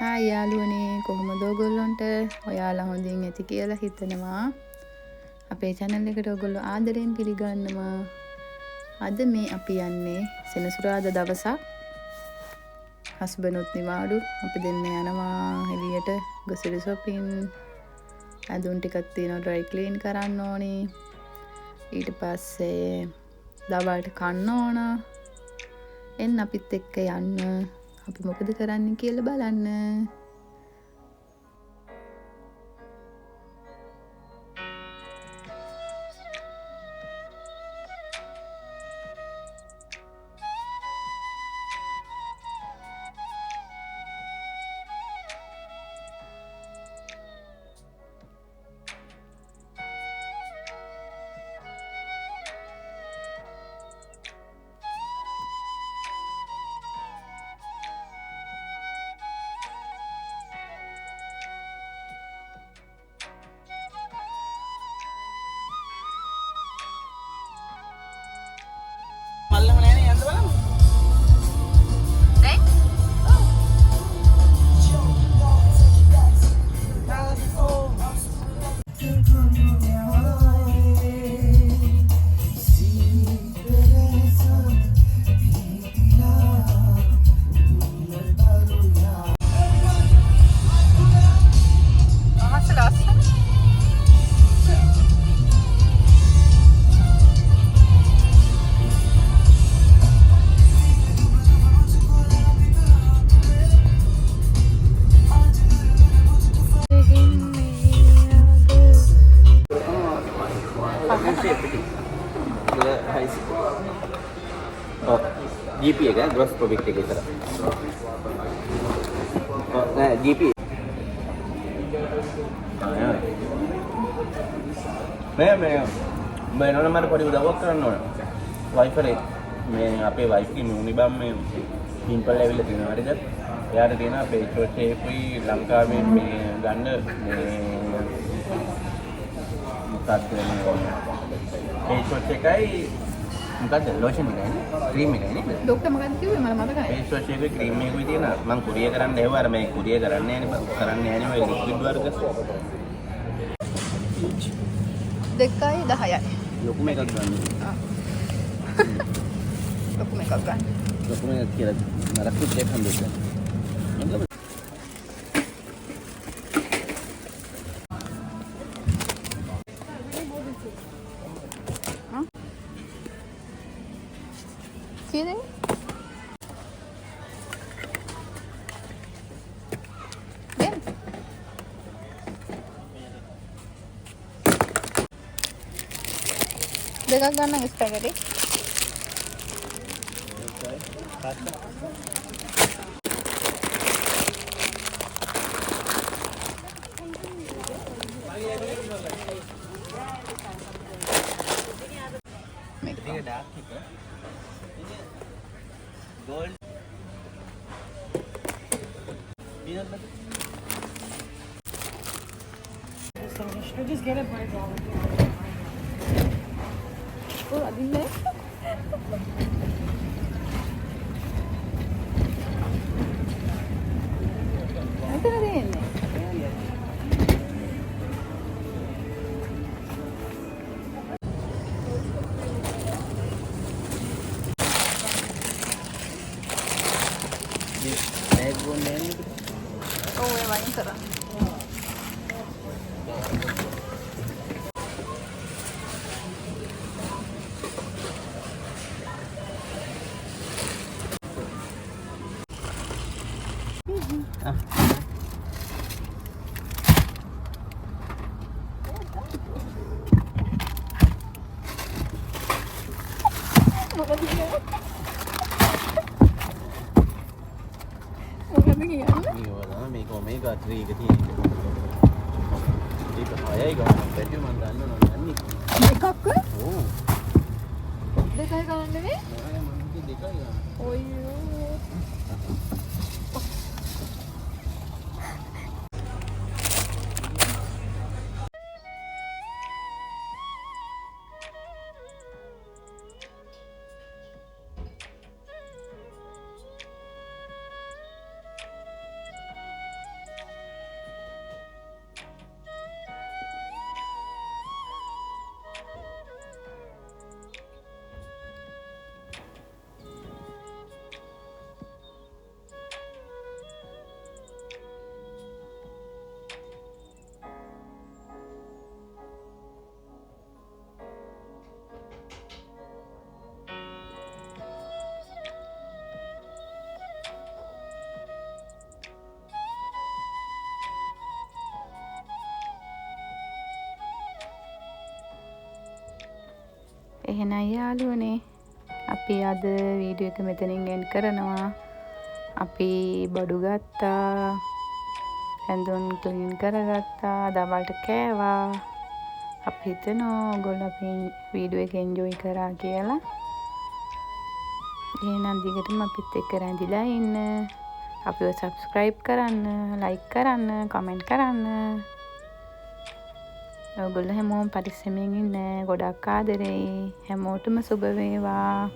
Hi යාළුවනේ කොහොමද ඔයගොල්ලන්ට? ඔයාලා හොඳින් ඇති කියලා හිතනවා. අපේ channel එකට ඔයගොල්ලෝ ආදරෙන් පිළිගන්නවා. අද මේ අපි යන්නේ සෙනසුරාදා දවසක්. හස්බන්ඩ්වත් නිවාඩු. අපි දෙන්න යනවා එළියට ගොසරි shopping. අඳුන් ටිකක් තියෙනවා dry clean කරන්න ඕනේ. ඊට පස්සේ දවල්ට කන්න ඕන. එන්න අපිත් එක්ක යන්න. අපි මොකද කරන්න කියලා බලන්න. GP එක gross profit එක විතර. නෑ GP. මේ නෝන මට පොඩි උදව්වක් කරන්න ඕන. wifi එක මේ අපේ wifi එකේ මිනිබම් මේ පිම්පල් ඇවිල්ලා තියෙනවා හරිද? එයාට තියෙන අපේ ඒකුයි ලංකාවේ මේ ගන්න මේ මොකක්ද මේ ඒෂොට් එකයි මොකද්ද ලෝෂන් එකයි ක්‍රීම් එකයි නේද? ડોක්ටර් මොකක්ද කිව්වේ මම මතක නැහැ. ෆේස් වොෂ් එකේ ක්‍රීම් එකකුයි තියෙනවා. මම කුරියර් කරන්න ඇහුවා. අර මේ කුරියර් කරන්නේ නැහැ ඔය ලික්විඩ් වර්ග. 2.10යි. ලොකුම එකක් ගන්න. ලොකුම එකක් ගන්න. ලොකුම එකක් කියලා නරකුත් එකක් හම්බෙන්න. කීයද? දෙකක් ගන්න ස්පැගටි. මේක ඩාර්ක් එක. Gold. Just get it by dollar. Oh, අදින්නේ. මෙතන දෙන්නේ. ඔව් ඒ වයින් කරා. මොකද කියන්නේ? මේක ඔමේගා 3 එක තියෙනවා. ඒක 6යි ගන්න බැටි මම දන්නවනේ යන්නේ. එකක්? ඕ. දෙකයි ගන්න නෙවෙයි? මම දෙකයි ගන්න. ඔයෝ. එහෙනම් යාළුවනේ අපි අද වීඩියෝ එක මෙතනින් එන්ඩ් කරනවා. අපි බඩු ගත්තා, ඇඳුම් ක්ලීන් කරගත්තා, දවල්ට කෑවා. අපි හිතනවා ඔයගොල්ලෝ අපි වීඩියෝ එක එන්ජොයි කරා කියලා. එහෙනම් දිගටම අපිත් එක්ක රැඳිලා ඉන්න. අපිව සබ්ස්ක්‍රයිබ් කරන්න, ලයික් කරන්න, කමෙන්ට් කරන්න. ඔයගොල්ලෝ හැමෝම පරිස්සමෙන් ඉන්න. ගොඩක් ආදරෙයි. හැමෝටම සුබ වේවා.